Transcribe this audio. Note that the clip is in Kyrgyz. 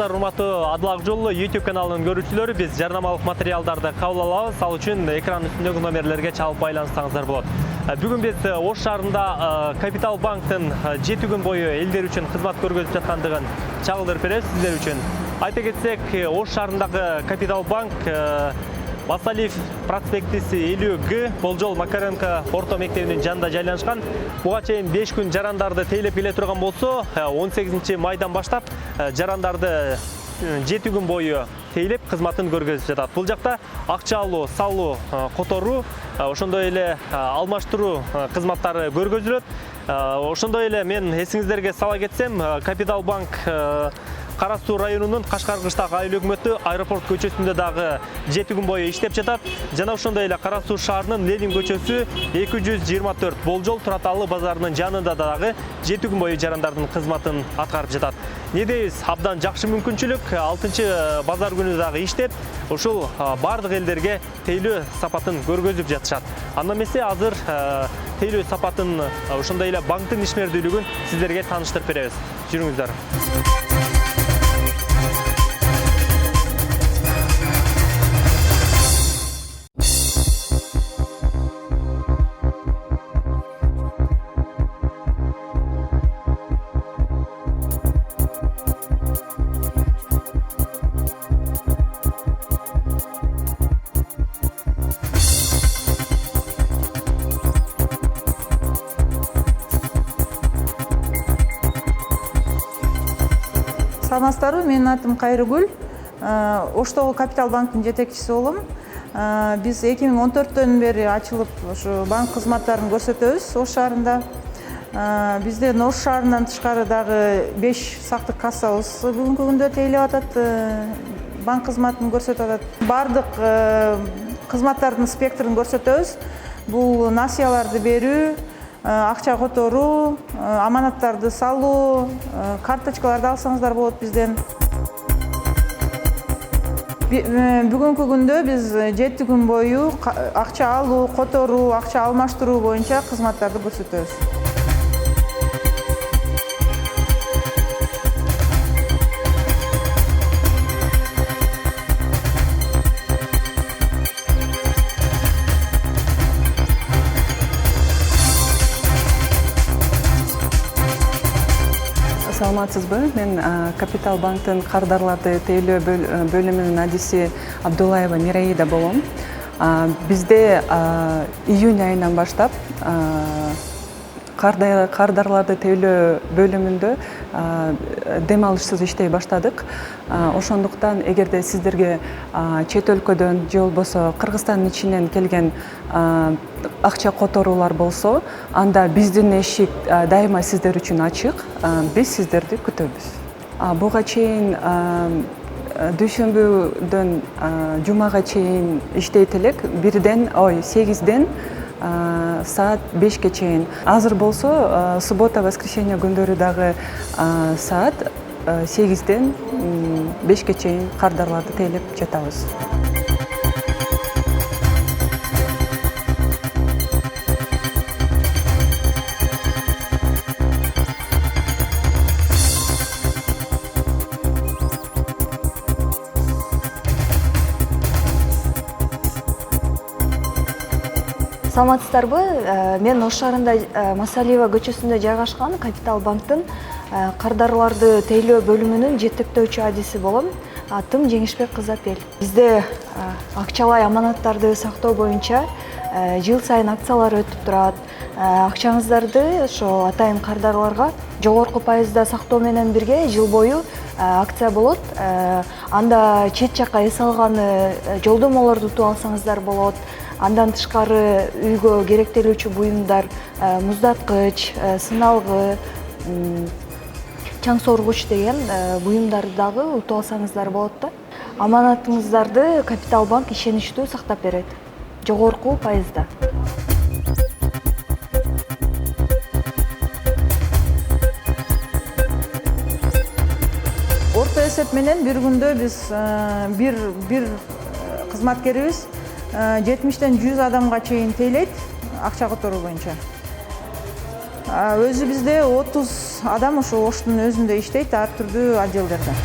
Саламатсыздар, урматтуу Адыл Акжолу YouTube каналынын көрүүчүлөрү, биз жарнамалык материалдарды кабыл алабыз. Ал үчүн экран үстүндөгү номерлерге чалып байланышсаңыздар болот. Бүгүн биз Ош шаарында Капитал банктын 7 күн бою элдер үчүн кызмат көргөзүп жаткандыгын чагылдырып беребиз сиздер үчүн. Айта кетсек, Ош шаарындагы Капитал банк Басалиев проспектиси 50Г Болжол Макаренко орто мектебинин жанында жайланышкан. Буга чейин 5 күн жарандарды тейлеп келе турган болсо, 18 майдан баштап жарандарды 7 күн бою тейлеп кызматын көргөзүп жатат. Бул жакта акча алуу, салуу, которуу, ошондой эле алмаштыруу кызматтары көргөзүлөт. Ошондой эле мен эсиңиздерге сала кетсем, Капитал банк Кара Суу районунун Кашкар кыштак айыл өкмөтү аэропорт көчөсүндө дагы 7 күн бою иштеп жатат. Жана ошондой эле Кара Суу шаарынын Ленин көчөсү 224 Болжол Тураталы базарынын жанында дагы 7 күн бою жарандардын кызматын аткарып жатат. Не дейбиз, абдан жакшы мүмкүнчүлүк. 6-чы базар күнү дагы иштеп, ушул бардык элдерге тейлөө сапатын көргөзүп жатышат. Андан эмесе азыр тейлөө сапатын, ошондой эле банктын ишмердүүлүгүн сиздерге тааныштырып беребиз. Жүрүңүздөр. Саламатсыздарбы, менин атым Кайрыгүл. Оштогу Капитал банктын жетекчиси болом. Биз 2014-төн бери ачылып, ушу банк кызматтарын көрсөтөбүз Ош шаарында. Бизден Ош шаарынан тышкары дагы 5 сактык кассабыз бүгүнкү күндө тейлеп атат, банк кызматын көрсөтүп атат. Бардык кызматтардын спектрин көрсөтөбүз. Бул насыяларды берүү, акча которуу, аманаттарды салуу, карточкаларды алсаңыздар болот бизден. Бүгүнкү күндө биз 7 күн бою акча алуу, которуу, акча алмаштыруу боюнча кызматтарды көрсөтөбүз. Саламатсызбы, мен Капитал банктын кардарларды тейлөө бөлүмүнүн адиси Абдулаева Мираида болом. Бизде июнь айынан баштап кардарларды тейлөө бөлүмүндө дем алышсыз иштей баштадык. Ошондуктан эгерде сиздерге чет өлкөдөн же болбосо Кыргызстандын ичинен келген акча которуулар болсо, анда биздин эшик дайыма сиздер үчүн ачык. Биз сиздерди күтөбүз. Буга чейин дүйшөмбүдөн жумага чейин иштейт элек, 8ден саат 5ке чейин. Азыр болсо суббота, воскресенье күндөрү дагы саат 8ден 5ке чейин кардарларды тейлеп жатабыз. Саламатсыздарбы, мен Ош шаарында Масалиева көчөсүндө жайгашкан Капитал банктын кардарларды тейлөө бөлүмүнүн жетектөөчү адиси болом. Атым Жеңишбек кызы Апел. Бизде акчалай аманаттарды сактоо боюнча жыл сайын акциялар өтүп турат. Акчаңыздарды ошо атайын кардарларга жогорку пайызда сактоо менен бирге жыл бою акция болот. Анда чет жакка эс алган жолдомолорду утуп алсаңыздар болот. Андан тышкары үйгө керектелүүчү буюмдар, муздаткыч, сыналгы, чаң соргуч деген буюмдарды дагы утуп алсаңыздар болот да. Аманатыңыздарды Капитал банк ишеничтүү сактап берет. Жогорку пайызда. Орто эсеп менен бир күндө биз бир кызматкерибиз 70-ден 100 адамга чейин тейлейт акча которуу боюнча. Өзү бизде 30 адам ошо Оштун өзүндө иштейт, ар түрдүү отделдерде.